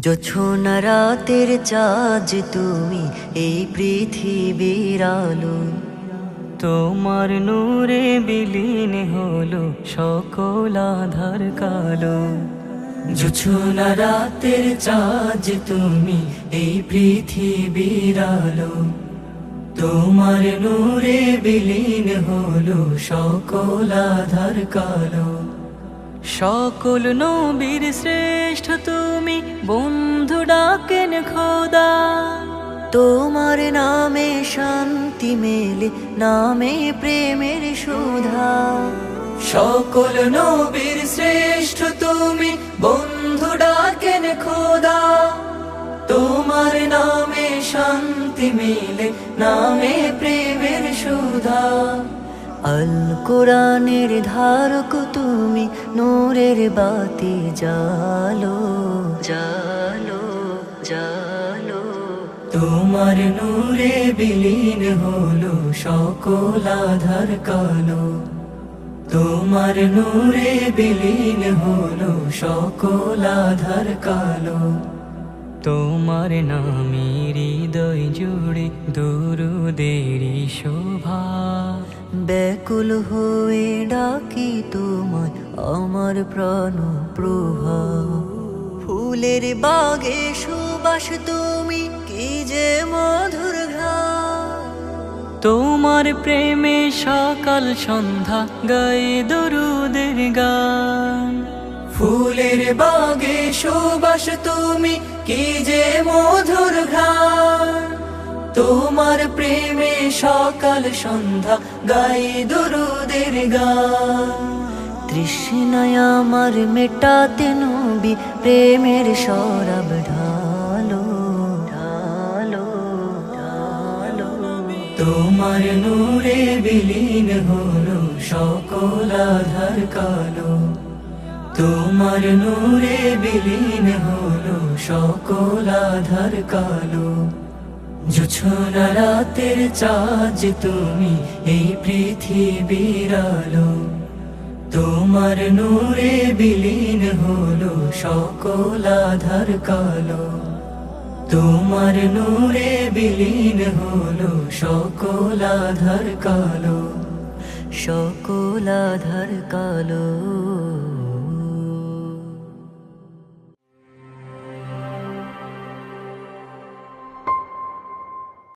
জোছনা রাতের চাঁদ তুমি এই পৃথিবীর আলো, তোমার নূরে বিলীন হলো সকল আধার কালো। জোছনা রাতের চাঁদ তুমি এই পৃথিবীর আলো, তোমার নূরে বিলীন হলো সকল আধার কালো। সকল নবীর শ্রেষ্ঠ তুমি, বন্ধু ডাকেন খোদা, তোমার নামে শান্তি মেলে, নামে প্রেমের সুধা। সকল নবীর শ্রেষ্ঠ তুমি, বন্ধু ডাকেন খোদা, তোমার নামে শান্তি মেলে, নামে প্রেমের সুধা। আল কোরআনের ধারক তুমি, নূরের বাতি জালো জালো জালো। তোমার নূরে বিলীন হলো সকল আধার কালো, তোমার নূরে বিলীন হলো সকল আধার কালো। তোমার নামে হৃদয় জুড়ে দুরুদেরি শোভা, ব্যাকুল হয়ে ডাকি তোমায় আমার প্রাণ প্রভা। ফুলের বাগে সুবাস তুমি, কি যে মধুর ঘ্রাণ, তোমার প্রেমে সকাল সন্ধ্যা গায়ে দরুদের গান। ফুলের বাগে সুবাস তুমি, কি যে মধুর ঘ্রাণ, তোমার প্রেমে সকাল সন্ধ্যা গায়ে দরুদের গান। তৃষ্ণায় আমার মেটাতে নবী, প্রেমের শরাব ঢালো ঢালো ঢালো। তোমার নূরে বিলীন হলো সকল আধার কালো, তোমার নূরে বিলীন হলো সকল আধার কালো। জোছনা রাতের চাঁদ তুমি এই পৃথিবীর আলো, তোমার নূরে বিলীন হলো সকল আধার কালো, তোমার নূরে বিলীন হলো সকল আধার কালো, সকল আধার কালো।